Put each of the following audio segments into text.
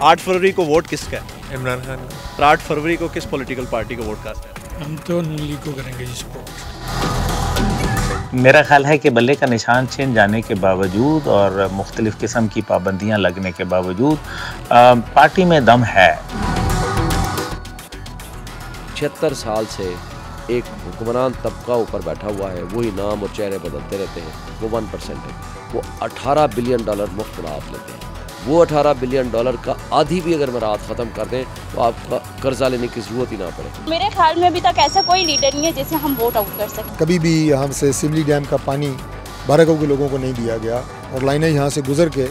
आठ फरवरी को वोट किसका है? इमरान खान का। और 8 फरवरी को किस पॉलिटिकल पार्टी को वोट कास्ट है? हम तो नून लीग को करेंगे जी सपोर्ट। मेरा ख्याल है कि बल्ले का निशान छिन जाने के बावजूद और मुख्तलिफ किस्म की पाबंदियाँ लगने के बावजूद पार्टी में दम है। 76 साल से एक हुक्मरान तबका ऊपर बैठा हुआ है, वही नाम और चेहरे बदलते रहते हैं। वो 1% है, वो $18 बिलियन मुफ्त राहत लेते हैं। वो $18 बिलियन का आधी भी अगर मराहत ख़त्म कर दें तो आपका कर्जा लेने की ज़रूरत ही ना पड़े। मेरे ख्याल में अभी तक ऐसा कोई लीडर नहीं है जिसे हम वोट आउट कर सकें। कभी भी यहाँ से सिमली डैम का पानी बारागांव के लोगों को नहीं दिया गया और लाइनें यहाँ से गुजर के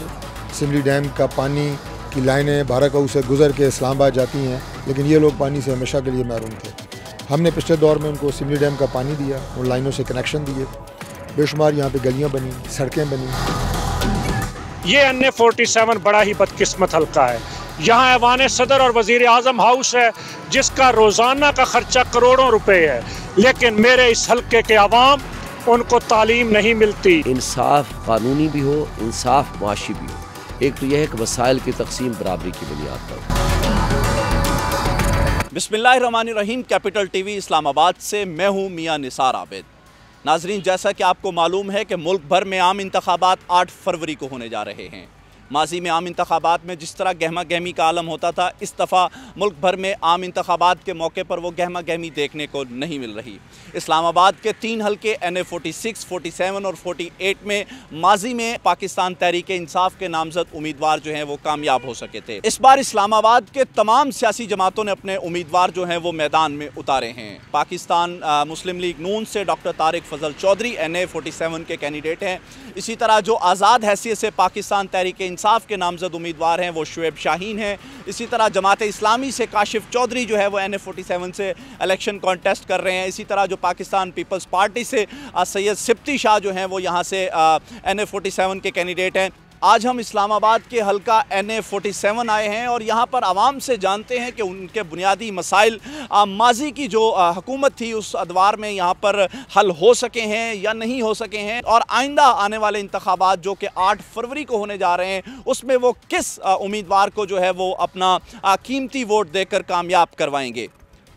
सिमली डैम का पानी की लाइनें बारागांव से गुजर के इस्लामाबाद जाती हैं, लेकिन ये लोग पानी से हमेशा के लिए महरूम थे। हमने पिछले दौर में उनको सिमली डैम का पानी दिया और लाइनों से कनेक्शन दिए, बेशुमार यहाँ पे गलियाँ बनी, सड़कें बनी। ये NA-47 बड़ा ही बदकिस्मत हल्का है। यहाँ ऐवान सदर और वज़ीर आज़म हाउस है जिसका रोज़ाना का खर्चा करोड़ों रुपए है, लेकिन मेरे इस हल्के के अवाम उनको तालीम नहीं मिलती। इंसाफ कानूनी भी हो, इंसाफ माशी भी हो। एक तो यह है कि वसाइल की तकसीम बराबरी की बुनियाद पर। बिस्मिल्लाहिर्रहमानिर्रहीम। कैपिटल टीवी इस्लामाबाद से मैं हूँ मियाँ निसार आबिद। नाजरीन, जैसा कि आपको मालूम है कि मुल्क भर में आम इंतखाबात 8 फरवरी को होने जा रहे हैं। माजी में आम इंतखाबात में जिस तरह गहमा गहमी का आलम होता था, इस दफ़ा मुल्क भर में आम इंतखाबात के मौके पर वो गहमा गहमी देखने को नहीं मिल रही। इस्लामाबाद के 3 हल्के NA-46, 47 और 48 में माजी में पाकिस्तान तहरीक इंसाफ के नामजद उम्मीदवार जो हैं वो कामयाब हो सके थे। इस बार इस्लामाबाद के तमाम सियासी जमातों ने अपने उम्मीदवार जो हैं वो मैदान में उतारे हैं। पाकिस्तान मुस्लिम लीग नून से डॉक्टर तारिक फजल चौधरी NA-47 के कैंडिडेट हैं। इसी तरह जो आज़ाद हैसियत से पाकिस्तान तहरीक इंसाफ के नामजद उम्मीदवार हैं वो शुएब शाहीन हैं। इसी तरह जमात इस्लामी से काशिफ चौधरी जो है वो NA-47 से इलेक्शन कॉन्टेस्ट कर रहे हैं। इसी तरह जो पाकिस्तान पीपल्स पार्टी से सैयद सिप्ती शाह जो हैं वो यहाँ से NA-47 के कैंडिडेट हैं। आज हम इस्लामाबाद के हल्का NA-47 आए हैं और यहाँ पर आवाम से जानते हैं कि उनके बुनियादी मसाइल माजी की जो हुकूमत थी उस अदवार में यहाँ पर हल हो सके हैं या नहीं हो सके हैं, और आइंदा आने वाले इंतखाबात जो कि 8 फरवरी को होने जा रहे हैं उसमें वो किस उम्मीदवार को जो है वो अपना कीमती वोट देकर कामयाब करवाएंगे।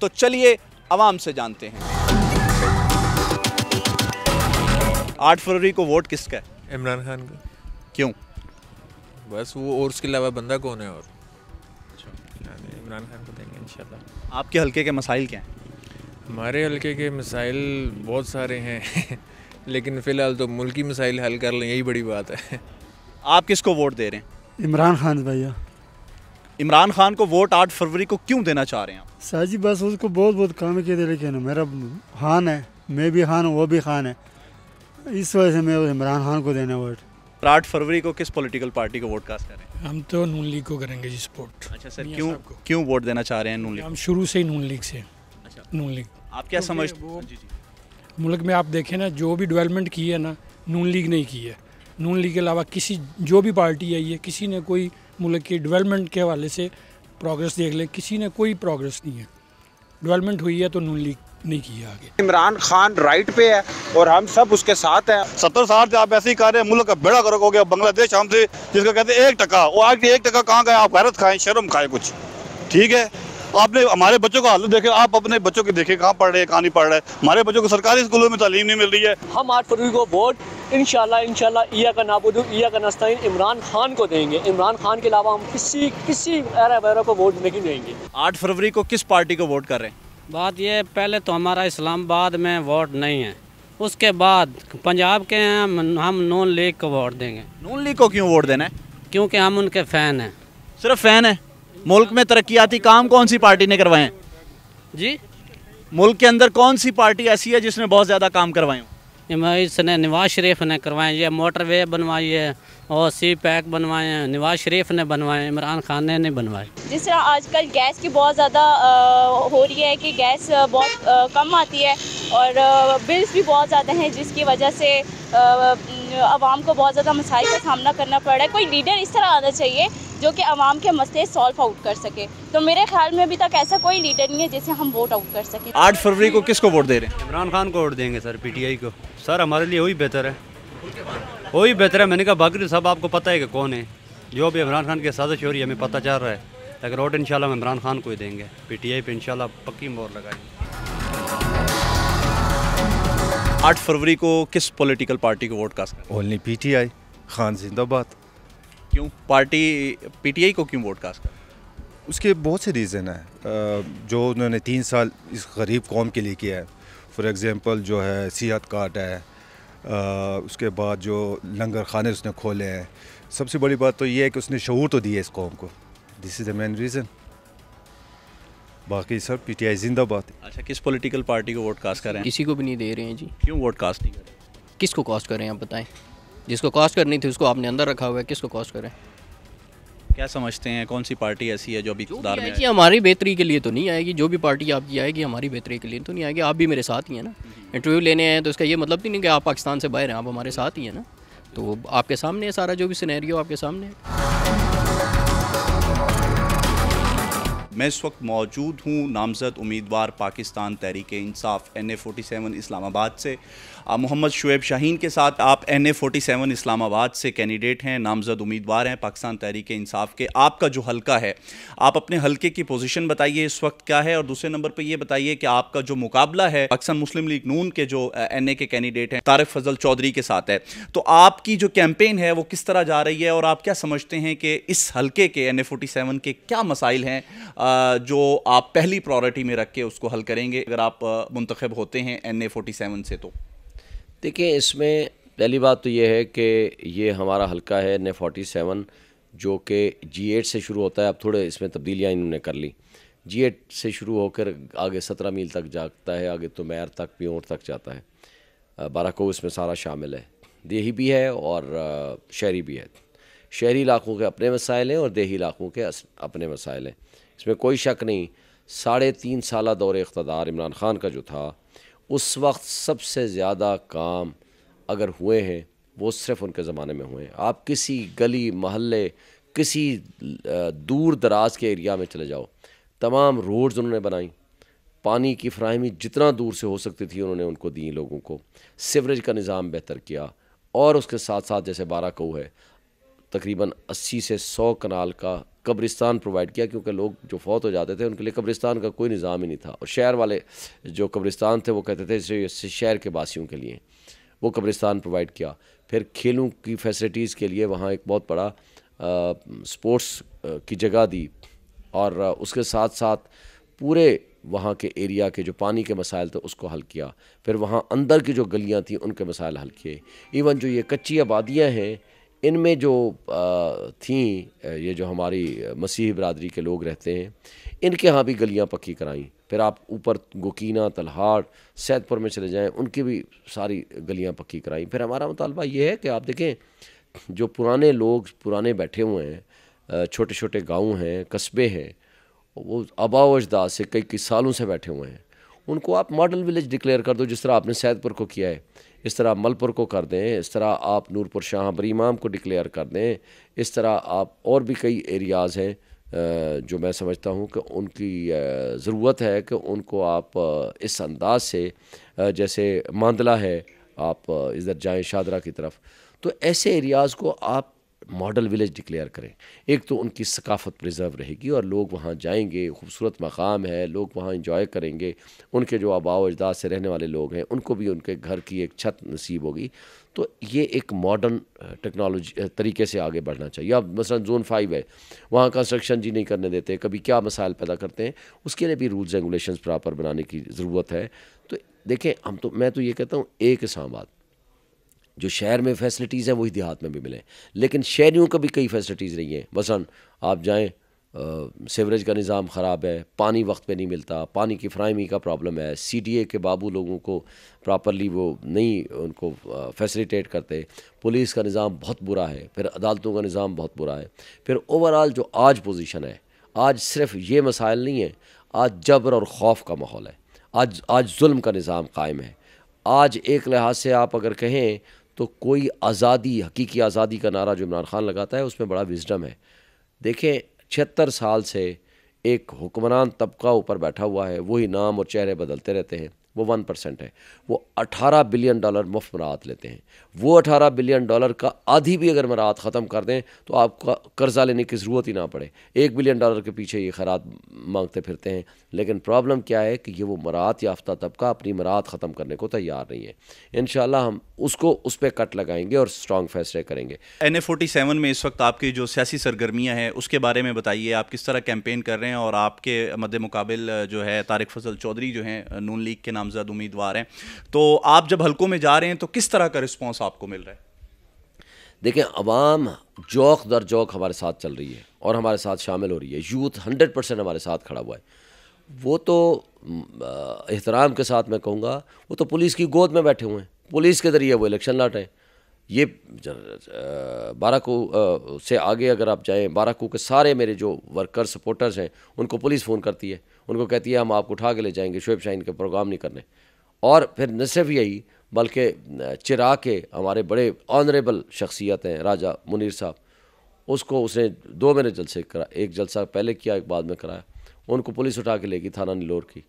तो चलिए आवाम से जानते हैं। 8 फरवरी को वोट किसका है? इमरान खान का। क्यों? बस वो, और उसके अलावा बंदा कौन है? और इमरान खान को देंगे इंशाल्लाह। आपके हल्के के मसाइल क्या हैं? हमारे हल्के के मसाइल बहुत सारे हैं लेकिन फ़िलहाल तो मुल्की मसाइल हल कर लें, यही बड़ी बात है। आप किसको वोट दे रहे हैं? इमरान खान भैया। इमरान खान को वोट 8 फरवरी को क्यों देना चाह रहे हैं आप? सर जी बस उसको बहुत बहुत काम किए थे, लेकिन मेरा खान है, मैं भी खान हूँ, वो भी खान है, इस वजह से मैं इमरान खान को देना वोट। 8 फरवरी को किस पॉलिटिकल पार्टी को वोट कास्ट कर रहे हैं? हम तो नून लीग को करेंगे जी सपोर्ट। अच्छा सर, क्यों वोट देना चाह रहे हैं नून लीग? हम शुरू से ही नून लीग से। अच्छा, नून लीग। आप क्या समझते हैं? मुल्क में आप देखें ना, जो भी डेवलपमेंट की है ना, नून लीग नहीं की है। नून लीग के अलावा किसी जो भी पार्टी आई है, किसी ने कोई मुल्क की डेवलपमेंट के हवाले से प्रोग्रेस देख लें, किसी ने कोई प्रोग्रेस नहीं है। डेवलपमेंट हुई है तो नून लीग नहीं किया आगे। इमरान खान राइट पे है और हम सब उसके साथ हैं। 70 साल से आप ऐसे ही कर रहे हैं, मुल्क का बेड़ा गर्क हो गया। बांग्लादेश हमसे जिसका कहते हैं 1%, वो आज 1% कहाँ गया? आप गैरत खाएं, शर्म खाएं कुछ, ठीक है? आपने हमारे बच्चों का हालत देखे, आप अपने बच्चों के देखे कहाँ पढ़ रहे हैं, कहाँ नहीं पढ़ रहे। हमारे बच्चों को सरकारी स्कूलों में तालीम नहीं मिल रही है। हम 8 फरवरी को वोट इंशाल्लाह इय्या का नाबुदु इय्या का नस्ताइन इमरान खान को देंगे। इमरान खान के अलावा हम किसी एरा वैरा को वोट नहीं देंगे। 8 फरवरी को किस पार्टी को वोट कर रहे हैं? बात ये, पहले तो हमारा इस्लामाबाद में वोट नहीं है, उसके बाद पंजाब के हम नून लीग को वोट देंगे। नून लीग को क्यों वोट देना है? क्योंकि हम उनके फ़ैन हैं। सिर्फ फ़ैन है? मुल्क में तरक्याती काम कौन सी पार्टी ने करवाए हैं जी? मुल्क के अंदर कौन सी पार्टी ऐसी है जिसने बहुत ज़्यादा काम करवाए हों? इसने नवाज शरीफ ने करवाए, ये मोटरवे बनवाई है और सी पैक बनवाए हैं, नवाज शरीफ ने बनवाए, इमरान खान ने नहीं बनवाए। जिस तरह आजकल गैस की बहुत ज़्यादा हो रही है कि गैस बहुत कम आती है और बिल्स भी बहुत ज़्यादा हैं, जिसकी वजह से आवाम को बहुत ज़्यादा मसाइल का सामना करना पड़ रहा है। कोई लीडर इस तरह आना चाहिए जो कि आवाम के मसले सॉल्व आउट कर सके। तो मेरे ख्याल में अभी तक ऐसा कोई लीडर नहीं है जिसे हम वोट आउट कर सकें। 8 फरवरी को किसको वोट दे रहे हैं? इमरान खान को वोट देंगे सर, PTI को। सर हमारे लिए वही बेहतर है। वही बेहतर है। मैंने कहा बाकी सब आपको पता है कि कौन है, जो भी इमरान खान की साजिश हो रही है हमें पता चल रहा है, लेकिन वोट इंशाल्लाह हम इमरान खान को ही देंगे। पीटीआई पे इंशाल्लाह पक्की मोहर लगाएंगे। 8 फरवरी को किस पॉलिटिकल पार्टी को वोट कास्ट करें? ओनली पीटीआई, खान जिंदाबाद। क्यों पार्टी पीटीआई को क्यों वोट कास्ट करें? उसके बहुत से रीज़न है जो उन्होंने 3 साल इस गरीब कौम के लिए किया है। फॉर एग्ज़ाम्पल जो है सेहत कार्ड है, उसके बाद जो लंगर खाने उसने खोले हैं। सबसे बड़ी बात तो ये है कि उसने शऊर तो दिया इस कौम को। This is the main reason. बाकी सर पीटीआई जिंदाबाद। अच्छा, किस पॉलिटिकल पार्टी को वोट कास्ट करें? किसी को भी नहीं दे रहे हैं जी। क्यों वोट कास्ट नहीं करें? किसको कास्ट करें आप बताएं? जिसको कास्ट करनी थी उसको आपने अंदर रखा हुआ है, किसको कास्ट करें? क्या समझते हैं कौन सी पार्टी ऐसी है जो अभी इक़्तिदार में आएगी? हमारी बेहतरी के लिए तो नहीं आएगी। जो भी पार्टी आपकी आएगी हमारी बेहतरी के लिए तो नहीं आएगी। आप भी मेरे साथ ही हैं ना, इंटरव्यू लेने आए तो इसका ये मतलब नहीं कि आप पाकिस्तान से बाहर हैं, आप हमारे साथ ही हैं ना। तो आपके सामने है सारा, जो भी सिनेरियो आपके सामने है। मैं इस वक्त मौजूद हूँ नामजद उम्मीदवार पाकिस्तान तहरीक इंसाफ NA47 इस्लामाबाद से मोहम्मद शुएब शाहीन के साथ। आप NA47 इस्लामाबाद से कैंडिडेट हैं, नामजद उम्मीदवार हैं पाकिस्तान तहरीक इंसाफ के। आपका जो हलका है, आप अपने हलके की पोजीशन बताइए इस वक्त क्या है, और दूसरे नंबर पे ये बताइए कि आपका जो मुकाबला है पाकिस्तान मुस्लिम लीग नून के जो NA के कैंडिडेट हैं तारिक फजल चौधरी के साथ है। तो आपकी जो कैंपेन है वो किस तरह जा रही है, और आप क्या समझते हैं कि इस हलके के NA47 के क्या मसाइल हैं जो आप पहली प्रायोरिटी में रख के उसको हल करेंगे अगर आप मुंतखब होते हैं NA47 से? तो देखिए, इसमें पहली बात तो ये है कि ये हमारा हलका है NA47 जो कि G8 से शुरू होता है। अब थोड़े इसमें तब्दीलियाँ इन्होंने कर ली। G8 से शुरू होकर आगे 17 मील तक जाता है, आगे तो मैर तक, प्योर तक जाता है। बाराको इसमें सारा शामिल है, देही भी है और शहरी भी है। शहरी इलाकों के अपने मसाइल हैं और देही इलाकों के अपने मसाइल हैं, इसमें कोई शक नहीं। 3.5 साल दौर इक़्तिदार इमरान खान का जो था, उस वक्त सबसे ज़्यादा काम अगर हुए हैं वो सिर्फ़ उनके ज़माने में हुए हैं। आप किसी गली मोहल्ले, किसी दूर दराज के एरिया में चले जाओ, तमाम रोड्स उन्होंने बनाई, पानी की फ्राहमी जितना दूर से हो सकती थी उन्होंने उनको दी लोगों को, सीवरेज का निज़ाम बेहतर किया, और उसके साथ साथ जैसे बाराको है तकरीबन 80 से 100 कनाल का कब्रिस्तान प्रोवाइड किया, क्योंकि लोग जो फौत हो जाते थे उनके लिए कब्रिस्तान का कोई निज़ाम ही नहीं था। और शहर वाले जो कब्रिस्तान थे वो कहते थे शहर के वासियों के लिए, वो कब्रिस्तान प्रोवाइड किया। फिर खेलों की फैसिलिटीज़ के लिए वहाँ एक बहुत बड़ा स्पोर्ट्स की जगह दी, और उसके साथ साथ पूरे वहाँ के एरिया के जो पानी के मसाइल थे उसको हल किया। फिर वहाँ अंदर की जो गलियाँ थी उनके मसाइल हल किए। इवन जो ये कच्ची आबादियाँ हैं इनमें जो थी, ये जो हमारी मसीही बरादरी के लोग रहते हैं, इनके यहाँ भी गलियाँ पक्की कराई। फिर आप ऊपर गोकीना, तलहाट, सैदपुर में चले जाएं, उनकी भी सारी गलियाँ पक्की कराई। फिर हमारा मुतालबा ये है कि आप देखें, जो पुराने लोग पुराने बैठे हुए हैं, छोटे छोटे गाँव हैं, कस्बे हैं, वो आबा व अजदाद से कई सालों से बैठे हुए हैं, उनको आप मॉडल विलेज डिक्लेयर कर दो, जिस तरह आपने सैदपुर को किया है, इस तरह मलपुर को कर दें, इस तरह आप नूरपुर शाह बरीमाम को डिक्लेयर कर दें, इस तरह आप और भी कई एरियाज़ हैं जो मैं समझता हूँ कि उनकी ज़रूरत है कि उनको आप इस अंदाज से, जैसे मांदला है, आप इधर जाएं शादरा की तरफ, तो ऐसे एरियाज़ को आप मॉडल विलेज डिक्लेयर करें। एक तो उनकी सकाफ़त प्रिजर्व रहेगी और लोग वहाँ जाएंगे, खूबसूरत मकाम है, लोग वहाँ इंजॉय करेंगे, उनके जो आबा व अजदाद से रहने वाले लोग हैं उनको भी उनके घर की एक छत नसीब होगी। तो ये एक मॉडर्न टेक्नोलॉजी तरीके से आगे बढ़ना चाहिए। अब मसलन ज़ोन 5 है, वहाँ कंस्ट्रक्शन जी नहीं करने देते, कभी क्या मसाइल पैदा करते हैं, उसके लिए भी रूल्स रेगुलेशंस प्रॉपर बनाने की ज़रूरत है। तो देखें, मैं तो ये कहता हूँ, एक इस्लामाबाद जो शहर में फैसिलिटीज़ हैं वही देहात में भी मिलें, लेकिन शहरियों को भी कई फैसिलिटीज़ नहीं हैं। मसलन आप जाएं, सीवरेज का निज़ाम ख़राब है, पानी वक्त पे नहीं मिलता, पानी की फ्राहमी का प्रॉब्लम है, CDA के बाबू लोगों को प्रॉपरली वो नहीं उनको फैसिलिटेट करते, पुलिस का निज़ाम बहुत बुरा है, फिर अदालतों का निज़ाम बहुत बुरा है। फिर ओवरऑल जो आज पोजीशन है, आज सिर्फ ये मसाइल नहीं है, आज जबर और खौफ का माहौल है, आज जुल्म का निज़ाम कायम है। आज एक लिहाज से आप अगर कहें तो कोई आज़ादी, हकीकी आज़ादी का नारा जो इमरान खान लगाता है उसमें बड़ा विजडम है। देखें, 76 साल से एक हुक्मरान तबका ऊपर बैठा हुआ है, वही नाम और चेहरे बदलते रहते हैं, वो 1% है। वो 18 बिलियन डॉलर मुफ्त मराहत लेते हैं। वो 18 बिलियन डॉलर का आधी भी अगर मराहत ख़त्म कर दें तो आपका कर्जा लेने की ज़रूरत ही ना पड़े। 1 बिलियन डॉलर के पीछे ये खैरात मांगते फिरते हैं, लेकिन प्रॉब्लम क्या है कि ये वो मराहत याफ्ता तबका अपनी मराहत ख़त्म करने को तैयार नहीं है। इंशाल्लाह हम उसको उस पर कट लगाएंगे और स्ट्रॉन्ग फैसले करेंगे। NA-47 में इस वक्त आपकी जो सियासी सरगर्मियाँ हैं उसके बारे में बताइए, आप किस तरह कैंपेन कर रहे हैं और आपके मद्दे मुकाबिल जो है तारिक फजल चौधरी जो हैं नून लीग के नामजद उम्मीदवार हैं, तो आप जब हलकों में जा रहे हैं तो किस तरह का रिस्पॉन्स आपको मिल रहा है? देखें, अवाम जौक दर जौक हमारे साथ चल रही है और हमारे साथ शामिल हो रही है। यूथ 100% हमारे साथ खड़ा हुआ है। वो तो एहतराम के साथ मैं कहूँगा, वो तो पुलिस की गोद में बैठे हुए हैं, पुलिस के ज़रिए वो इलेक्शन लड़ रहे हैं। ये बाराकू से आगे अगर आप जाएं, बाराकू के सारे मेरे जो वर्कर सपोर्टर्स हैं उनको पुलिस फ़ोन करती है, उनको कहती है हम आपको उठा के ले जाएंगे, शुएब शाहीन के प्रोग्राम नहीं करने। और फिर न सिर्फ यही बल्कि चिरा के हमारे बड़े ऑनरेबल शख्सियत हैं, राजा मुनीर साहब, उसको उसने 2 मेरे जलसे करा, एक जलसा पहले किया, एक बाद में कराया। उनको पुलिस उठा के लेगी थाना नीलोर की,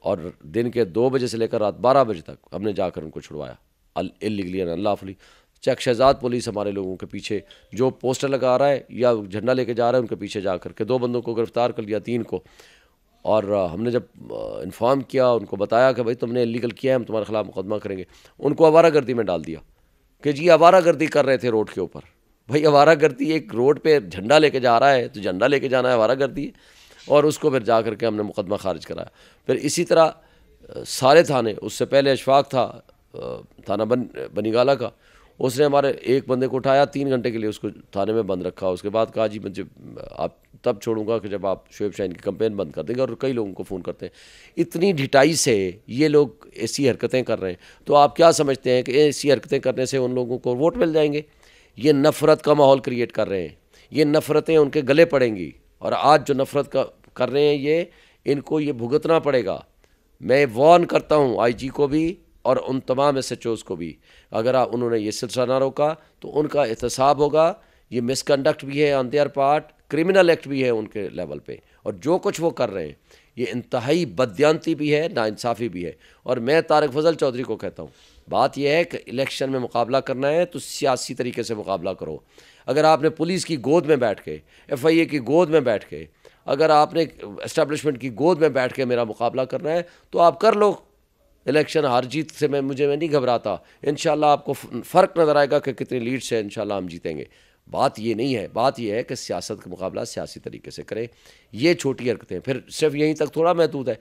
और दिन के 2 बजे से लेकर रात 12 बजे तक हमने जाकर उनको छुड़वाया इल्लीगली एंड अनलॉफुली। चेक शहजाद पुलिस हमारे लोगों के पीछे जो पोस्टर लगा रहा है या झंडा लेके जा रहा है उनके पीछे जा कर के 2 बंदों को गिरफ्तार कर लिया, 3 को। और हमने जब इन्फॉर्म किया, उनको बताया कि भाई तुमने इलीगल किया है, हम तुम्हारे खिलाफ मुकदमा करेंगे, उनको आवारागर्दी में डाल दिया कि जी आवारागर्दी कर रहे थे रोड के ऊपर। भाई आवारागर्दी, एक रोड पे झंडा लेके जा रहा है तो झंडा लेके जाना है आवारागर्दी है, और उसको फिर जा करके हमने मुकदमा खारिज कराया। फिर इसी तरह सारे थाने, उससे पहले अशफाक था थाना बनीगाला का, उसने हमारे एक बंदे को उठाया, 3 घंटे के लिए उसको थाने में बंद रखा। उसके बाद कहा जी मुझे आप तब छोड़ूंगा कि जब आप शुएब शाहीन की कैंपेन बंद कर देंगे। और कई लोगों को फ़ोन करते हैं। इतनी ढिठाई से ये लोग ऐसी हरकतें कर रहे हैं, तो आप क्या समझते हैं कि ऐसी हरकतें करने से उन लोगों को वोट मिल जाएंगे? ये नफ़रत का माहौल क्रिएट कर रहे हैं, ये नफ़रतें उनके गले पड़ेंगी। और आज जो नफ़रत का कर रहे हैं ये, इनको ये भुगतना पड़ेगा। मैं वार्न करता हूँ IG को भी और उन तमाम SHOs को भी, अगर उन्होंने ये सिलसिला ना रोका तो उनका एहतसाब होगा। ये मिसकंडक्ट भी है on their part, criminal act भी है उनके लेवल पे, और जो कुछ वो कर रहे हैं ये इंतहाई बददियानती भी है, नाइंसाफ़ी भी है। और मैं तारिक फजल चौधरी को कहता हूँ, बात यह है कि इलेक्शन में मुकाबला करना है तो सियासी तरीके से मुकाबला करो। अगर आपने पुलिस की गोद में बैठ के, FIA की गोद में बैठ के, अगर आपने एस्टेब्लिशमेंट की गोद में बैठ के मेरा मुकाबला करना है तो आप कर लो। इलेक्शन हार जीत से मैं नहीं घबराता। इंशाल्लाह आपको फ़र्क नज़र आएगा कि कितनी लीड से इंशाल्लाह हम जीतेंगे। बात ये नहीं है, बात ये है कि सियासत का मुकाबला सियासी तरीके से करें। ये छोटी हरकतें फिर सिर्फ यहीं तक थोड़ा महदूद है।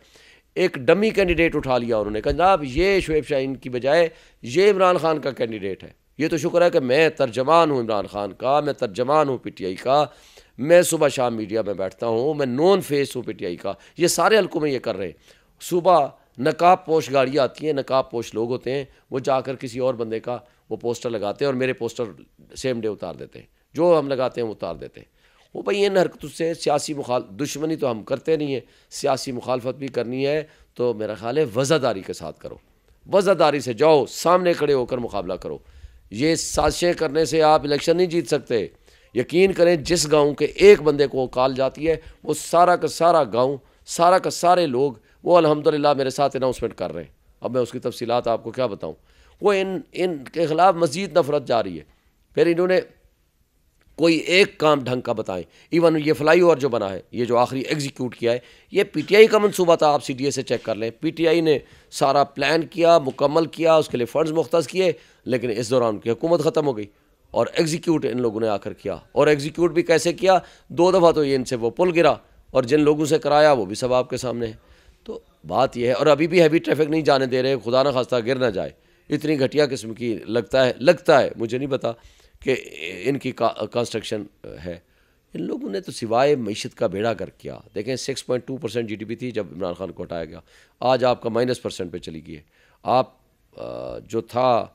एक डमी कैंडिडेट उठा लिया उन्होंने, कहा जनाब ये शुएब शाहीन की बजाय ये इमरान खान का कैंडिडेट है। ये तो शुक्र है कि मैं तर्जमान हूँ इमरान खान का, मैं तर्जमान हूँ PTI का, मैं सुबह शाम मीडिया में बैठता हूँ, मैं नॉन फेस हूँ PTI का। ये सारे हल्कों में ये कर रहे हैं। सुबह नकाब पोश गाड़ियाँ आती हैं, नकाब पोश लोग होते हैं, वो जाकर किसी और बंदे का वो पोस्टर लगाते हैं और मेरे पोस्टर सेम डे उतार देते हैं। जो हम लगाते हैं वो उतार देते हैं। वो भाई इन हरकतों से सियासी दुश्मनी तो हम करते नहीं है, सियासी मुखालफत भी करनी है तो मेरा ख्याल है वज़ादारी के साथ करो, वज़ादारी से जाओ, सामने खड़े होकर मुकाबला करो। ये साजिशें करने से आप इलेक्शन नहीं जीत सकते। यकीन करें, जिस गाँव के एक बंदे को कॉल जाती है वो सारा का सारा गाँव, सारा का सारे लोग वो अल्हम्दुलिल्लाह मेरे साथ अनाउंसमेंट कर रहे हैं। अब मैं उसकी तफसीलात आपको क्या बताऊं। वो इनके ख़िलाफ़ मज़ीद नफ़रत जारी है। फिर इन्होंने कोई एक काम ढंग का बताएं। इवन ये फ्लाईओवर जो बना है, ये जो आखिरी एग्जीक्यूट किया है, ये PTI का मंसूबा था। आप CDA से चेक कर लें, PTI ने सारा प्लान किया, मुकम्मल किया, उसके लिए फ़ंड्स मुख्तस किए, लेकिन इस दौरान उनकी हुकूमत ख़त्म हो गई और एग्जीक्यूट इन लोगों ने आकर किया। और एग्जीक्यूट भी कैसे किया? 2 दफ़ा तो ये इनसे वो पुल गिरा, और जिन लोगों से कराया वो भी सब आपके सामने है। तो बात यह है, और अभी भी हैवी ट्रैफिक नहीं जाने दे रहे, खुदा न खास्ता गिर ना जाए। इतनी घटिया किस्म की लगता है, मुझे नहीं पता कि इनकी कंस्ट्रक्शन है। इन लोगों ने तो सिवाय मईशत का बेड़ा गर्क किया। देखें 6.2% GDP थी जब इमरान खान को हटाया गया, आज आपका -% पे चली गई है। आप जो था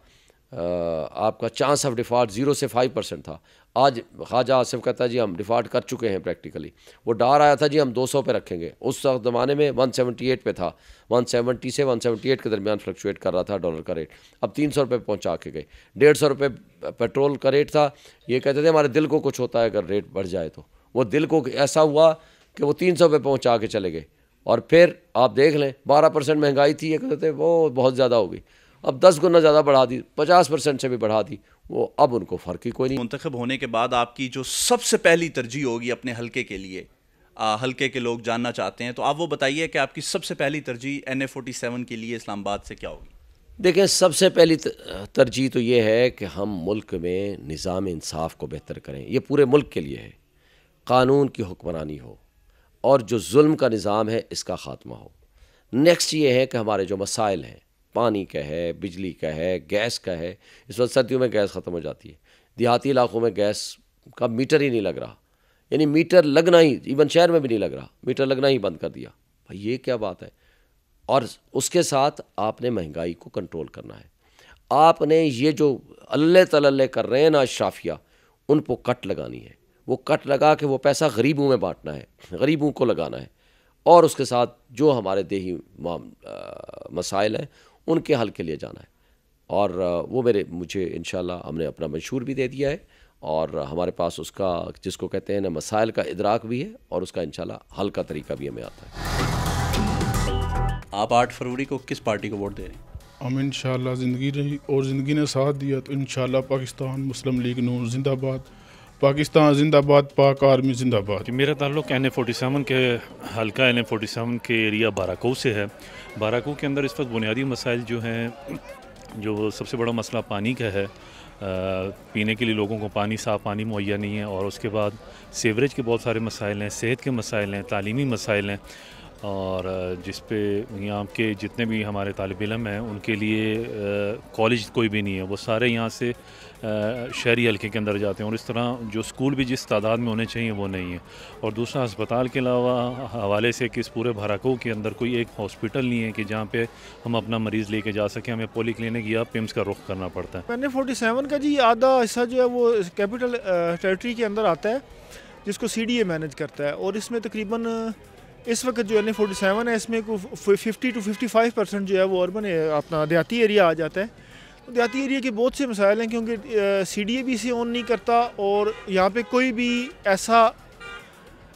आपका चांस ऑफ डिफ़ॉल्ट 0 से 5% था, आज ख्वाजा आसिफ कहता है जी हम डिफ़ॉल्ट कर चुके हैं प्रैक्टिकली। वो डर आया था जी हम 200 पे रखेंगे, उस ज़माने में 178 पे था, 170 से 178 के दरमियान फ्लक्चुएट कर रहा था डॉलर का रेट। अब 300 रुपये पहुँचा के गए। 150 रुपये पेट्रोल का रेट था। ये कहते थे हमारे दिल को कुछ होता है अगर रेट बढ़ जाए तो। वो दिल को ऐसा हुआ कि वो 300 पे पहुँचा के चले गए। और फिर आप देख लें 12% महंगाई थी, कहते थे वो बहुत ज़्यादा हो गई, अब 10 गुना ज़्यादा बढ़ा दी, 50% से भी बढ़ा दी, वो अब उनको फ़र्क ही कोई नहीं। मुंतखब होने के बाद आपकी जो सबसे पहली तरजीह होगी अपने हलके के लिए, हलके के लोग जानना चाहते हैं, तो आप वो बताइए कि आपकी सबसे पहली तरजीह NA47 के लिए इस्लामाबाद से क्या होगी? देखें, सबसे पहली तरजीह तो ये है कि हम मुल्क में निज़ाम इंसाफ को बेहतर करें। ये पूरे मुल्क के लिए है, कानून की हुक्मरानी हो और जो जुल्म का निज़ाम है इसका ख़ात्मा हो। नेक्स्ट ये है कि हमारे जो मसाइल हैं, पानी का है, बिजली का है, गैस का है, इस वक्त सर्दियों में गैस ख़त्म हो जाती है, देहाती इलाकों में गैस का मीटर ही नहीं लग रहा, यानी मीटर लगना ही, इवन शहर में भी नहीं लग रहा, मीटर लगना ही बंद कर दिया। भाई ये क्या बात है? और उसके साथ आपने महंगाई को कंट्रोल करना है। आपने ये जो अल्ले तलल्ले कर रहे हैं ना अशराफिया, उन पर कट लगानी है। वो कट लगा के वो पैसा गरीबों में बांटना है, गरीबों को लगाना है, और उसके साथ जो हमारे देही मसाइल हैं उनके हल के लिए जाना है। और वो मुझे इंशाल्लाह हमने अपना मंशूर भी दे दिया है, और हमारे पास उसका जिसको कहते हैं ना मसाइल का इदराक भी है, और उसका इंशाल्लाह हल का तरीका भी हमें आता है। आप 8 फरवरी को किस पार्टी को वोट दे रहे हैं? हम इंशाल्लाह ज़िंदगी रही और ज़िंदगी ने साथ दिया तो इंशाल्लाह पाकिस्तान मुस्लिम लीग नून जिंदाबाद, पाकिस्तान जिंदाबाद, पाक आर्मी जिंदाबाद। मेरा ताल्लुक NA47 के हल्का NA47 के एरिया बाराको से है। बाराको के अंदर इस वक्त बुनियादी मसाइल जो हैं, जो सबसे बड़ा मसला पानी का है, पीने के लिए लोगों को पानी, साफ़ पानी मुहैया नहीं है, और उसके बाद सीवरेज के बहुत सारे मसाइल हैं, सेहत के मसाइल हैं, तालीमी मसाइल हैं, और जिस पे यहाँ के जितने भी हमारे तालिब इल्म हैं उनके लिए कॉलेज कोई भी नहीं है, वो सारे यहाँ से शहरी हल्के के अंदर जाते हैं, और इस तरह जो स्कूल भी जिस तादाद में होने चाहिए वो नहीं है। और दूसरा, अस्पताल के अलावा हवाले से कि इस पूरे बाराको के अंदर कोई एक हॉस्पिटल नहीं है कि जहाँ पे हम अपना मरीज़ लेके जा सकें, हमें पॉली क्लिनिक या पिम्स का रुख करना पड़ता है। NA47 का जी आधा हिस्सा जो है वो कैपिटल टेरिटरी के अंदर आता है, जिसको CDA मैनेज करता है, और इसमें तकरीबन इस वक्त जो NA47 है इसमें को 50 to 55% जो है वो अर्बन अपना देहाती एरिया आ जाता है। तो देहाती एरिया के बहुत से मसाइल हैं, क्योंकि CDA भी इसे ऑन नहीं करता, और यहाँ पे कोई भी ऐसा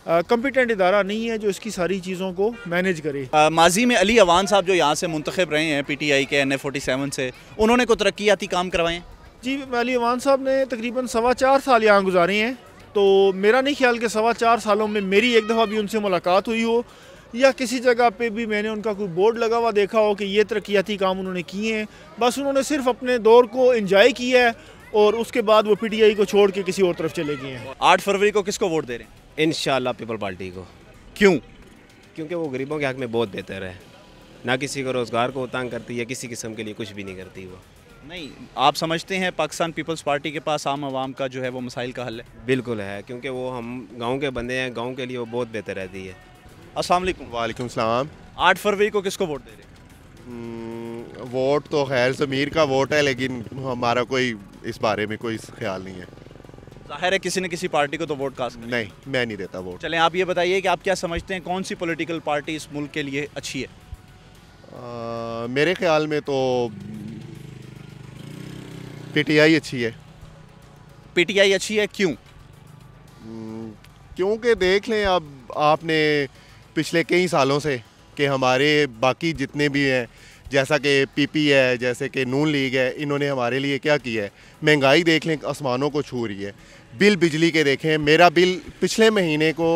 कम्पिटेंट इदारा नहीं है जो इसकी सारी चीज़ों को मैनेज करे। माजी में अली अवान साहब जो यहाँ से मुंतखब रहे हैं PTI के NA47 से, उन्होंने कोई तरक्याती काम करवाए हैं? जी, अली अवान साहब ने तकरीबन 4.25 साल यहाँ गुजारे हैं, तो मेरा नहीं ख्याल कि 4.25 सालों में मेरी एक दफ़ा भी उनसे मुलाकात हुई हो, या किसी जगह पे भी मैंने उनका कोई बोर्ड लगा हुआ देखा हो कि ये तरक्याती काम उन्होंने किए हैं। बस उन्होंने सिर्फ अपने दौर को एंजॉय किया है, और उसके बाद वो PTI को छोड़ के किसी और तरफ चले गए हैं। 8 फरवरी को किसको वोट दे रहे हैं? इंशाल्लाह पीपल पार्टी को। क्यों? क्योंकि वो गरीबों के हक में बहुत बेहतर है, ना किसी को रोज़गार को तंग करती है, किसी किस्म के लिए कुछ भी नहीं करती वो। नहीं, आप समझते हैं पाकिस्तान पीपल्स पार्टी के पास आम आवाम का जो है वो मसाइल का हल है? बिल्कुल है, क्योंकि वो हम गांव के बंदे हैं, गांव के लिए वो बहुत बेहतर रहती है। अस्सलाम वालेकुम। वालेकुम सलाम। 8 फरवरी को किसको वोट दे रहे हैं? वोट तो खैर ज़मीर का वोट है, लेकिन हमारा कोई इस बारे में कोई ख्याल नहीं है। जाहिर है किसी न किसी पार्टी को तो वोट कास्ट करें। नहीं, मैं नहीं देता वोट। चलें, आप ये बताइए कि आप क्या समझते हैं कौन सी पॉलिटिकल पार्टी इस मुल्क के लिए अच्छी है? मेरे ख्याल में तो PTI अच्छी है। PTI अच्छी है, क्यों? क्योंकि देख लें, अब आपने पिछले कई सालों से कि हमारे बाकी जितने भी हैं, जैसा कि PP है, जैसे कि नून लीग है, इन्होंने हमारे लिए क्या किया है। महंगाई देख लें, आसमानों को छू रही है। बिल बिजली के देखें, मेरा बिल पिछले महीने को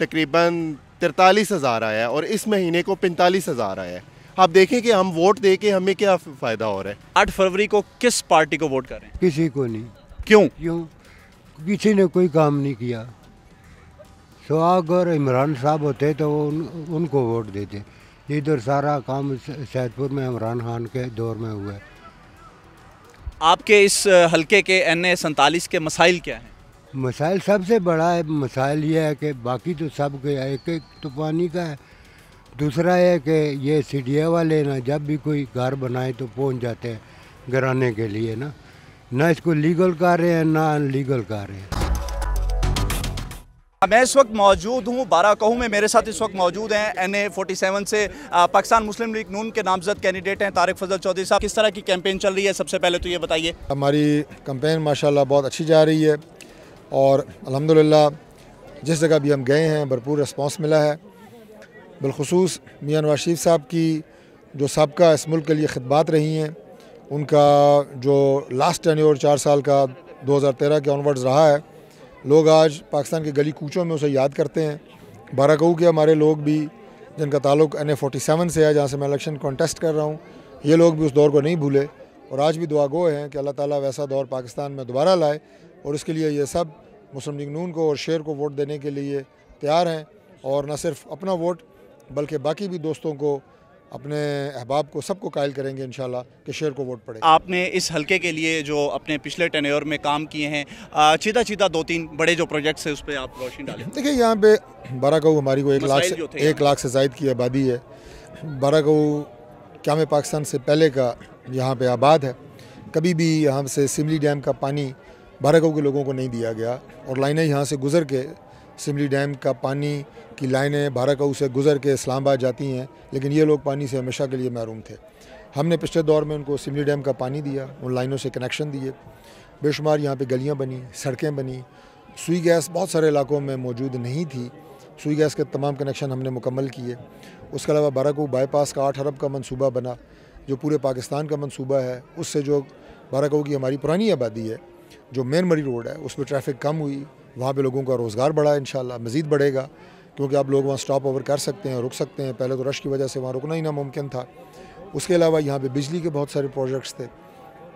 तकरीबन 43,000 आया है, और इस महीने को 45,000 आया है। आप देखें कि हम वोट दे के हमें क्या फ़ायदा हो रहा है। 8 फरवरी को किस पार्टी को वोट कर रहे हैं? किसी को नहीं। क्यों? किसी ने कोई काम नहीं किया। अगर इमरान साहब होते तो उनको वोट देते। इधर सारा काम सैदपुर में इमरान खान के दौर में हुआ है। आपके इस हलके के NA47 के मसाइल क्या हैं? मसाइल सबसे बड़ा है मसाइल ये है कि बाकी तो सब के एक तो पानी का है, दूसरा है कि ये CDA वाले ना जब भी कोई घर बनाए तो पहुंच जाते हैं गिराने के लिए, ना इसको लीगल कर रहे हैं ना अनलीगल कर रहे हैं। मैं इस वक्त मौजूद हूँ बाराकहू में। मेरे साथ इस वक्त मौजूद हैं NA47 से पाकिस्तान मुस्लिम लीग नून के नामजद कैंडिडेट हैं तारिक फजल चौधरी साहब। किस तरह की कैंपेन चल रही है, सबसे पहले तो ये बताइए। हमारी कैंपेन माशाल्लाह बहुत अच्छी जा रही है, और अल्हम्दुलिल्लाह जिस जगह भी हम गए हैं भरपूर रिस्पांस मिला है। बिलखुसूस मियां नवाज शरीफ साहब की जो सबका इस मुल्क के लिए खिदमात रही हैं, उनका जो लास्ट टेन्योर 4 साल का 2013 के ऑनवर्ड्स रहा है, लोग आज पाकिस्तान के गली कूचों में उसे याद करते हैं। बाराकऊ के हमारे लोग भी, जिनका ताल्लुक NA47 से है, जहाँ से मैं इलेक्शन कॉन्टेस्ट कर रहा हूँ, ये लोग भी उस दौर को नहीं भूले और आज भी दुआ गो हैं कि अल्लाह ताला वैसा दौर पाकिस्तान में दोबारा लाए। और इसके लिए ये सब मुस्लिम लीग नून को और शेर को वोट देने के लिए तैयार हैं, और न सिर्फ अपना वोट बल्कि बाकी भी दोस्तों को, अपने अहबाब को, सबको कायल करेंगे इंशाल्लाह कि शेर को वोट पड़े। आपने इस हलके के लिए जो अपने पिछले टेन्योर में काम किए हैं, चीता 2-3 बड़े जो प्रोजेक्ट्स हैं उस पर आप रोशनी डालें। देखिए, यहाँ पे बाराकऊ हमारी को 1 लाख से ज़ायद की आबादी है। बाराकऊ क़याम पाकिस्तान से पहले का यहाँ पे आबाद है। कभी भी यहाँ से सिमली डैम का पानी बाराकऊ के लोगों को नहीं दिया गया, और लाइनें यहाँ से गुज़र के, सिमली डैम का पानी की लाइनें बाराकऊ से गुज़र के इस्लामाबाद जाती हैं, लेकिन ये लोग पानी से हमेशा के लिए महरूम थे। हमने पिछले दौर में उनको सिमली डैम का पानी दिया, उन लाइनों से कनेक्शन दिए, बेशुमार यहाँ पे गलियाँ बनी, सड़कें बनी। सुई गैस बहुत सारे इलाकों में मौजूद नहीं थी, सुई गैस के तमाम कनेक्शन हमने मुकम्मल किए। उसके अलावा बाराकऊ बाईपास का 8 अरब का मनसूबा बना, जो पूरे पाकिस्तान का मनसूबा है। उससे जो बाराकऊ की हमारी पुरानी आबादी है, जो मेन मरी रोड है, उस पर ट्रैफिक कम हुई, वहाँ पे लोगों का रोज़गार बढ़ा, इंशाल्लाह मज़ीद बढ़ेगा, क्योंकि आप लोग वहाँ स्टॉप ओवर कर सकते हैं, रुक सकते हैं। पहले तो रश की वजह से वहाँ रुकना ही नामुमकिन था। उसके अलावा यहाँ पे बिजली के बहुत सारे प्रोजेक्ट्स थे,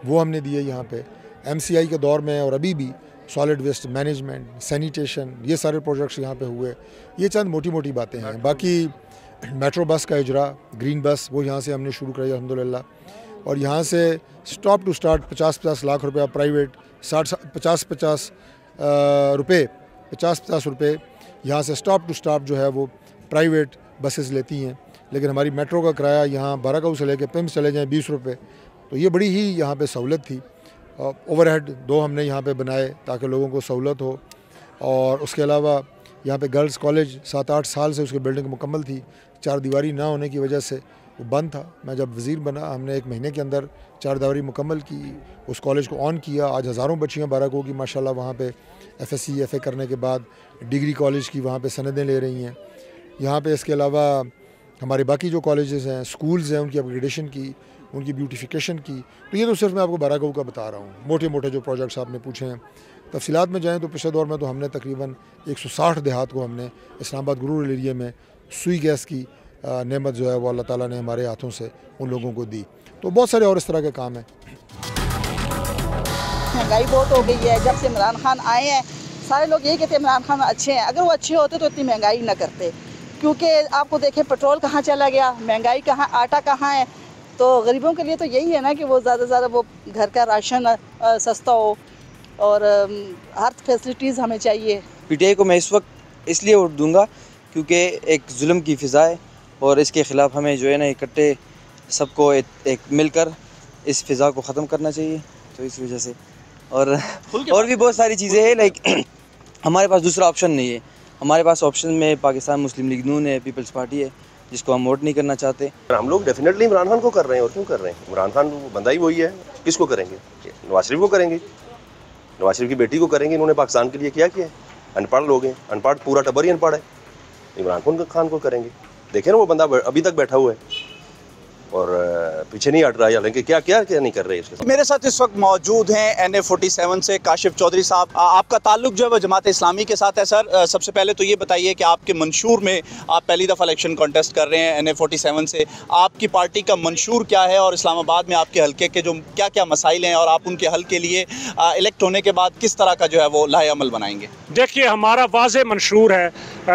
वो हमने दिए यहाँ पे। MCI के दौर में और अभी भी सॉलिड वेस्ट मैनेजमेंट, सैनिटेशन, ये सारे प्रोजेक्ट्स यहाँ पे हुए। ये चंद मोटी मोटी बातें हैं। बाकी मेट्रो बस का इजरा, ग्रीन बस, वो यहाँ से हमने शुरू कराई अल्हम्दुलिल्लाह। और यहाँ से स्टॉप टू स्टार्ट 50-50 लाख रुपया प्राइवेट, 50-50 रुपये यहाँ से स्टॉप टू स्टॉप जो है वो प्राइवेट बसेस लेती हैं। लेकिन हमारी मेट्रो का किराया यहाँ बाराकऊ से लेकर पिम्स चले जाएँ 20 रुपये, तो ये बड़ी ही यहाँ पे सहूलत थी। ओवरहेड 2 हमने यहाँ पे बनाए ताकि लोगों को सहूलत हो। और उसके अलावा यहाँ पे गर्ल्स कॉलेज 7-8 साल से उसकी बिल्डिंग मुकम्मल थी, 4 दीवारी ना होने की वजह से वो बंद था। मैं जब वज़ीर बना, हमने 1 महीने के अंदर 4 दीवारी मुकम्मल की, उस कॉलेज को ऑन किया। आज हज़ारों बच्चियाँ बाराकऊ की माशाल्लाह वहाँ पे FSC FA करने के बाद डिग्री कॉलेज की वहाँ पे सनदें ले रही हैं। यहाँ पे इसके अलावा हमारे बाकी जो कॉलेजेस हैं, स्कूल्स हैं, उनकी अपग्रेडेशन की, उनकी ब्यूटिफिकेशन की। तो ये तो सिर्फ मैं आपको बाराकऊ का बता रहा हूँ। मोटे मोटे जो प्रोजेक्ट्स आपने पूछे हैं, तफसीलात में जाएँ तो पिछले दौर में तो हमने तकरीबन 160 देहात को हमने इस्लामाबाद रूरल एरिया में सुई गैस की नेमत जो है वो अल्लाह ताला ने हमारे हाथों से उन लोगों को दी। तो बहुत सारे और इस तरह के काम हैं। महंगाई बहुत हो गई है। जब से इमरान खान आए हैं, सारे लोग यही कहते हैं इमरान खान अच्छे हैं। अगर वो अच्छे होते तो इतनी महंगाई ना करते, क्योंकि आपको देखें पेट्रोल कहाँ चला गया, महंगाई कहाँ, आटा कहाँ है। तो गरीबों के लिए तो यही है ना कि वो ज़्यादा से ज़्यादा वो घर का राशन सस्ता हो और हर फैसिलिटीज़ हमें चाहिए। PTI को मैं इस वक्त इसलिए वोट दूंगा क्योंकि एक जुल्म की फ़िज़ा है और इसके ख़िलाफ़ हमें जो है ना इकट्ठे सबको एक मिलकर इस फ़िज़ा को ख़त्म करना चाहिए। तो इस वजह से और भी बहुत सारी चीज़ें हैं, लाइक हमारे पास दूसरा ऑप्शन नहीं है। हमारे पास ऑप्शन में पाकिस्तान मुस्लिम लीग नून है, पीपल्स पार्टी है, जिसको हम वोट नहीं करना चाहते। हम लोग डेफिनेटली इमरान खान को कर रहे हैं, और क्यों कर रहे हैं? इमरान खान बंदा ही वही है। किसको करेंगे? नवाज शरीफ को करेंगे, नवाज शरीफ की बेटी को करेंगे। इन्होंने पाकिस्तान के लिए क्या किया है? अनपढ़ लोग हैं, अनपढ़ पूरा टब्बर ही अनपढ़ है। इमरान खान को करेंगे। देखें ना, वो बंदा अभी तक बैठा हुआ है और पीछे नहीं हट रहा है, हालांकि क्या नहीं कर रहे हैं। मेरे साथ इस वक्त मौजूद हैं NA47 से काशिफ चौधरी साहब। आपका ताल्लुक जो है वो जमात इस्लामी के साथ है। सर, सबसे पहले तो ये बताइए कि आपके मंशूर में आप पहली दफ़ा इलेक्शन कॉन्टेस्ट कर रहे हैं NA47 से, आपकी पार्टी का मंशूर क्या है और इस्लामाबाद में आपके हल्के के जो क्या क्या मसाइल हैं और आप उनके हल के लिए इलेक्ट होने के बाद किस तरह का जो है वो लाहे अमल बनाएंगे? देखिए, हमारा वाज़े मंशूर है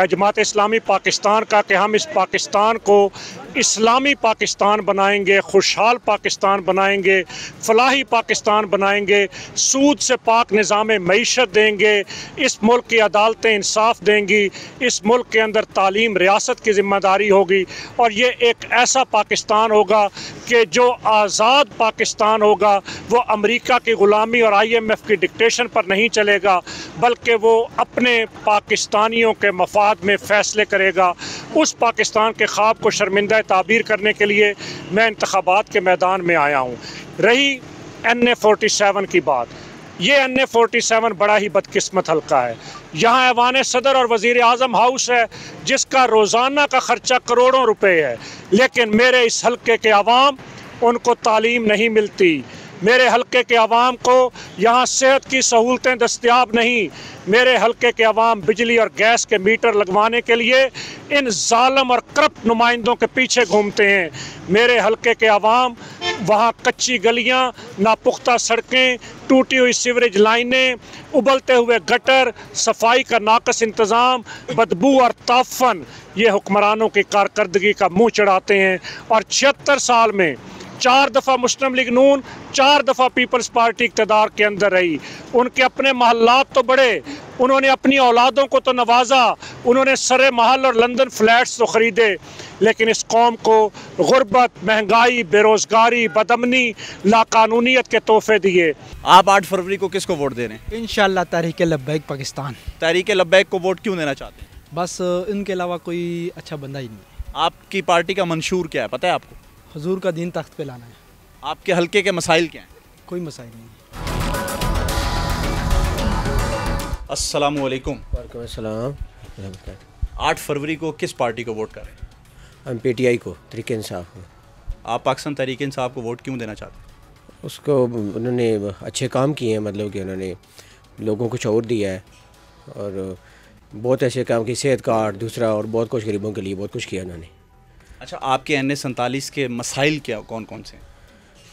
जमात इस्लामी पाकिस्तान का कि हम इस पाकिस्तान को इस्लामी पाकिस्तान बनाएंगे, खुशहाल पाकिस्तान बनाएंगे, फलाही पाकिस्तान बनाएंगे, सूद से पाक निज़ाम मईशत देंगे, इस मुल्क की अदालतें इंसाफ देंगी, इस मुल्क के अंदर तालीम रियासत की ज़िम्मेदारी होगी और ये एक ऐसा पाकिस्तान होगा कि जो आज़ाद पाकिस्तान होगा, वो अमेरिका की ग़ुलामी और IMF की डिक्टेशन पर नहीं चलेगा, बल्कि वो अपने पाकिस्तानियों के मफाद में फ़ैसले करेगा। उस पाकिस्तान के ख्वाब को शर्मिंदा ताबीर करने के लिए मैं इंतखाबात के मैदान में आया हूँ। रही NA47 की बात, ये NA-47 बड़ा ही बदकिस्मत हल्का है। यहाँ ऐवान सदर और वज़ीर आज़म हाउस है जिसका रोज़ाना का ख़र्चा करोड़ों रुपए है, लेकिन मेरे इस हल्के के अवाम उनको तालीम नहीं मिलती। मेरे हल्के के अवाम को यहाँ सेहत की सहूलतें दस्तयाब नहीं। मेरे हल्के के अवाम बिजली और गैस के मीटर लगवाने के लिए इन जालिम और करप्ट नुमाइंदों के पीछे घूमते हैं। मेरे हल्के के अवाम वहाँ कच्ची गलियाँ, नापुख्ता सड़कें, टूटी हुई सीवरेज लाइनें, उबलते हुए गटर, सफाई का नाकस इंतज़ाम, बदबू और ताफ़न, ये हुक्मरानों की कारकर्दगी का मुँह चढ़ाते हैं। और 76 साल में 4 दफ़ा मुस्लिम लीग नून, 4 दफ़ा पीपल्स पार्टी इक़्तिदार के अंदर रही। उनके अपने महल्लात तो बड़े, उन्होंने अपनी औलादों को तो नवाजा, उन्होंने सरे महल और लंदन फ्लैट्स तो ख़रीदे, लेकिन इस कौम को गुर्बत, महंगाई, बेरोज़गारी, बदअमनी, लाकानूनियत के तोहफे दिए। आप 8 फरवरी को किसको वोट दे रहे हैं? इंशाल्लाह तहरीक लब्बैक पाकिस्तान। तहरीक लब्बैक को वोट क्यों देना चाहते हैं? बस इनके अलावा कोई अच्छा बंदा ही नहीं। आपकी पार्टी का मंशूर क्या है, पता है आपको? हुजूर का दीन तख्त पे लाना है। आपके हल्के के मसाइल क्या हैं? कोई मसाइल नहीं। अस्सलामु अलैकुम। वालेकुम अस्सलाम। 8 फरवरी को किस पार्टी को वोट करें? हम PTI को, तहरीक इंसाफ को। आप पाकिस्तान तहरीक इंसाफ को वोट क्यों देना चाहते हैं? उसको उन्होंने अच्छे काम किए हैं, मतलब कि उन्होंने लोगों को शऊर दिया है और बहुत ऐसे काम की, सेहत कार्ड दूसरा और बहुत कुछ गरीबों के लिए बहुत कुछ किया उन्होंने। अच्छा, आपके NA-47 के मसाइल क्या कौन कौन से हैं?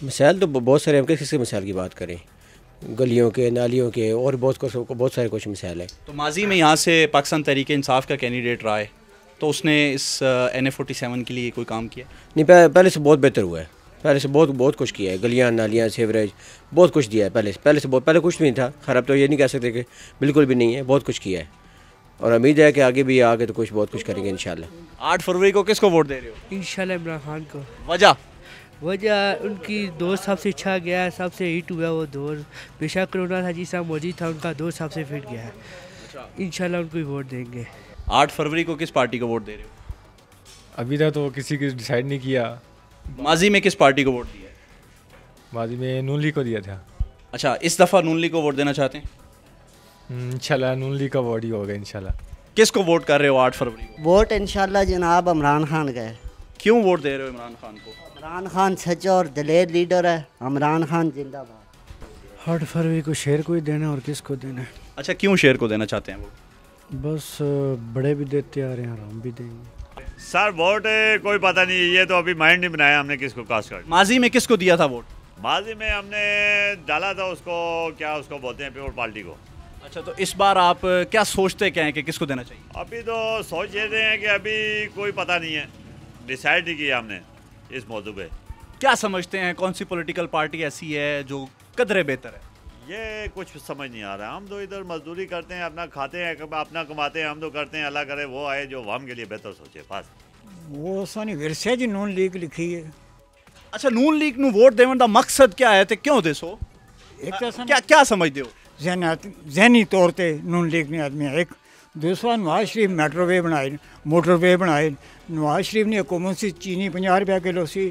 मसाइल तो बहुत सारे, हम किसी मसाइल की बात करें, गलियों के, नालियों के और बहुत सारे कुछ मसाइल हैं। तो माजी में यहाँ से पाकिस्तान तहरीक इंसाफ का कैंडिडेट रहा है, तो उसने इस NA-47 के लिए कोई काम किया? नहीं, पहले से बहुत बेहतर हुआ है। पहले से बहुत कुछ किया है, गलियाँ, नालियाँ, सीवरेज, बहुत कुछ दिया है। पहले कुछ नहीं था, ख़राब तो ये नहीं कह सकते कि बिल्कुल भी नहीं है, बहुत कुछ किया है और उम्मीद है कि आगे भी तो बहुत कुछ करेंगे इंशाल्लाह। 8 फरवरी को किसको वोट दे रहे हो? इंशाल्लाह इमरान खान को। वजह उनकी दौर सबसे अच्छा गया है, सबसे हिट हुआ वो दौर। बेशक कोरोना था, जिस मोदी था, उनका दौर सबसे फिट गया है। इंशाल्लाह उनको ही वोट देंगे। 8 फरवरी को किस पार्टी को वोट दे रहे हो? अभी तक तो किसी को डिसाइड नहीं किया। माजी में किस पार्टी को वोट दिया? माजी में नून लीग को दिया था। अच्छा, इस दफ़ा नून लीग को वोट देना चाहते हैं? इंशाल्लाह नून लीग का वोट ही होगा इंशाल्लाह। किसको वोट कर रहे हो 8 फरवरी को? वोट इंशाल्लाह जनाब इमरान खान का है। क्यों वोट दे रहे हो इमरान खान को? इमरान खान सच्चा और दिलेर लीडर है। इमरान खान जिंदाबाद। 8 फरवरी को शेर को ही देना और किसको देना है? अच्छा, क्यों शेर को देना चाहते हैं वो? बस बड़े भी देते आ रहे हैं, हम भी देंगे। सर वोट कोई पता नहीं, ये तो अभी माइंड नहीं बनाया हमने किसको कास्ट कर। माजी में किसको दिया था वोट? माजी में हमने डाला था उसको, क्या उसको बोलते हैं, पीपल पार्टी को। अच्छा, तो इस बार आप क्या सोचते क्या हैं कि किसको देना चाहिए? अभी तो सोच रहे हैं कि अभी कोई पता नहीं है, डिसाइड नहीं किया हमने इस मौजू पे। क्या समझते हैं कौन सी पॉलिटिकल पार्टी ऐसी है जो कदरे बेहतर है? ये कुछ समझ नहीं आ रहा। हम तो इधर मजदूरी करते हैं, अपना खाते हैं, अपना कमाते हैं, हम तो करते हैं। अल्लाह करे वो आए जो हम के लिए बेहतर सोचे बस। वो सानी विरसे जी नून लीग लिखी है। अच्छा, नून लीग नू वोट देने का मकसद क्या है ते क्यों देसो? क्या समझते हो? जहनी तौर पे नून लीग ने आदमी एक दूसरा नवाज शरीफ मेट्रोवे बनाए, मोटरवे बनाए। नवाज शरीफ ने हुकूमत से चीनी 50 रुपया किलो सी,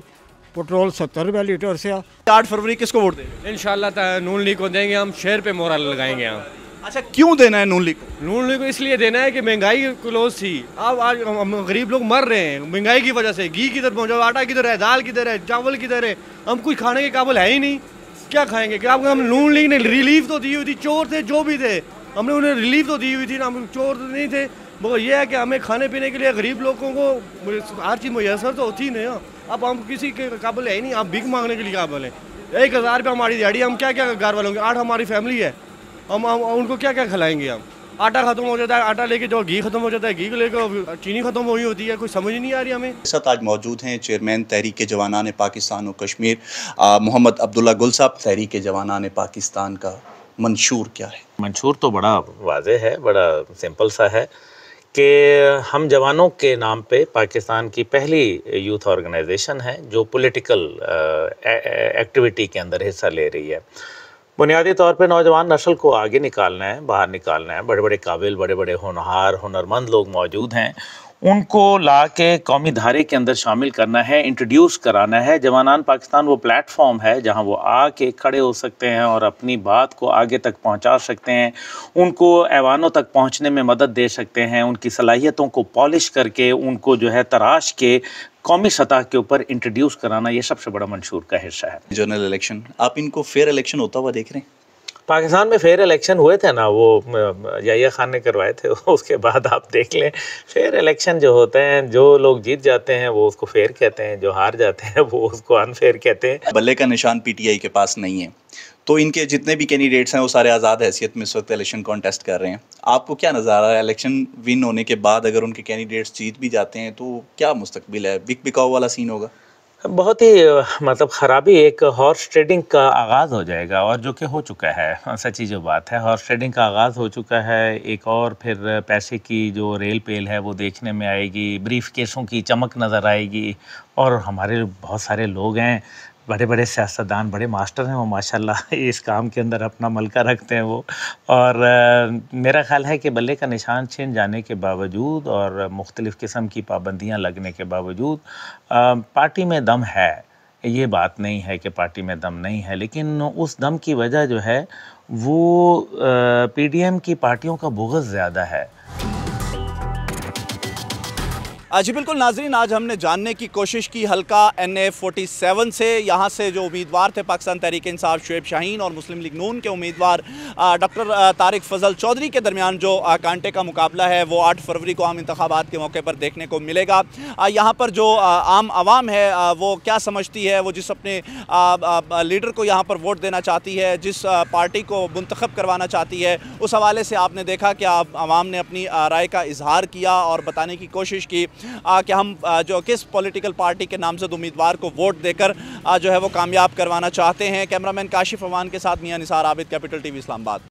पेट्रोल 70 रुपया लीटर से। 8 फरवरी किसको वोट देंगे? इंशाल्लाह नून लीग को देंगे हम। शेर पे मोहर लगाएंगे हम। अच्छा, क्यों देना है नून लीग को? नून लीग को इसलिए देना है कि महंगाई क्लोज थी। अब आज हम गरीब लोग मर रहे हैं महंगाई की वजह से। घी किधर पहुँचा, आटा किधर है, दाल किधर है, चावल किधर है, हम कुछ खाने के काबिल है ही नहीं। क्या खाएंगे? क्या हम नून लीग ने रिलीफ तो दी हुई थी, चोर थे जो भी थे, हमने उन्हें रिलीफ तो दी हुई थी ना, हम चोर तो नहीं थे। मगर यह है कि हमें खाने पीने के लिए गरीब लोगों को हर चीज़ मुयसर तो होती नहीं है। अब हम किसी के काबिल है ही नहीं, आप भीख मांगने के लिए काबिल हैं। 1000 रुपये हमारी दिहाड़ी, हम क्या क्या घर वालों 8 हमारी फैमिली है, हम उनको क्या क्या खिलाएंगे? हम आटा खत्म हो जाता है, आटा लेके जो घी खत्म हो जाता है, घी को लेकर चीनी खत्म हुई होती है, कुछ समझ नहीं आ रही हमें। साथ आज मौजूद हैं चेयरमैन तहरीक जवानान पाकिस्तान और कश्मीर मोहम्मद अब्दुल्ला गुल साहब। तहरीक जवानान पाकिस्तान का मंशूर क्या है? मंशूर तो बड़ा वाज़ेह है, बड़ा सिंपल सा है कि हम जवानों के नाम पे पाकिस्तान की पहली यूथ ऑर्गेनाइजेशन है जो पॉलिटिकल एक्टिविटी के अंदर हिस्सा ले रही है। बुनियादी तौर पे नौजवान नस्ल को आगे निकालना है, बाहर निकालना है। बड़े बड़े काबिल, बड़े बड़े होनहार, हुनरमंद लोग मौजूद हैं, उनको ला के कौमी धारे के अंदर शामिल करना है, इंट्रोड्यूस कराना है। जवानान पाकिस्तान वो प्लेटफॉर्म है जहां वो आके खड़े हो सकते हैं और अपनी बात को आगे तक पहुंचा सकते हैं, उनको ऐवानों तक पहुंचने में मदद दे सकते हैं, उनकी सलाहियतों को पॉलिश करके उनको जो है तराश के कौमी सतह के ऊपर इंट्रोड्यूस कराना, ये सबसे बड़ा मंशूर का हिस्सा है। जनरल इलेक्शन, आप इनको फेयर इलेक्शन होता हुआ देख रहे हैं? पाकिस्तान में फेयर इलेक्शन हुए थे ना, वो याहिया खान ने करवाए थे, उसके बाद आप देख लें फेयर इलेक्शन जो होते हैं, जो लोग जीत जाते हैं वो उसको फेयर कहते हैं, जो हार जाते हैं वो उसको अनफेयर कहते हैं। बल्ले का निशान पीटीआई के पास नहीं है, तो इनके जितने भी कैंडिडेट्स हैं वो सारे आज़ाद हैसियत में इस वक्त इलेक्शन कॉन्टेस्ट कर रहे हैं। आपको क्या नज़र आ रहा है इलेक्शन विन होने के बाद अगर उनके कैंडिडेट्स जीत भी जाते हैं तो क्या मुस्तकबिल है? बिक बिकाऊ वाला सीन होगा? बहुत ही मतलब ख़राबी, एक हॉर्स ट्रेडिंग का आगाज़ हो जाएगा, और जो कि हो चुका है। सच्ची जो बात है, हॉर्स ट्रेडिंग का आगाज़ हो चुका है। एक और फिर पैसे की जो रेल पेल है वो देखने में आएगी, ब्रीफ केसों की चमक नज़र आएगी। और हमारे बहुत सारे लोग हैं, बड़े बड़े सियासतदान, बड़े मास्टर हैं वो माशाल्लाह, इस काम के अंदर अपना मलका रखते हैं वो। और मेरा ख़्याल है कि बल्ले का निशान छिन जाने के बावजूद और मुख्तलिफ़ किस्म की पाबंदियाँ लगने के बावजूद पार्टी में दम है। ये बात नहीं है कि पार्टी में दम नहीं है, लेकिन उस दम की वजह जो है वो पीडीएम की पार्टियों का बुग़्ज़ ज़्यादा है। जी बिल्कुल नाजरीन, आज हमने जानने की कोशिश की हल्का NA47 से, यहाँ से जो उम्मीदवार थे पाकिस्तान तहरीक इंसाफ शुएब शाहीन और मुस्लिम लीग नून के उम्मीदवार डॉक्टर तारिक फजल चौधरी के दरमियान जो कांटे का मुकाबला है वो 8 फरवरी को आम इंतखाबात के मौके पर देखने को मिलेगा। यहाँ पर जो आम आवाम है वो क्या समझती है, वो जिस अपने लीडर को यहाँ पर वोट देना चाहती है, जिस पार्टी को मुंतखब करवाना चाहती है, उस हवाले से आपने देखा कि आवाम ने अपनी राय का इजहार किया और बताने की कोशिश की कि हम जो किस पॉलिटिकल पार्टी के नामज़द उम्मीदवार को वोट देकर जो है वो कामयाब करवाना चाहते हैं। कैमरामैन काशिफ अवान के साथ मियां निसार आबिद, कैपिटल टीवी इस्लामाबाद।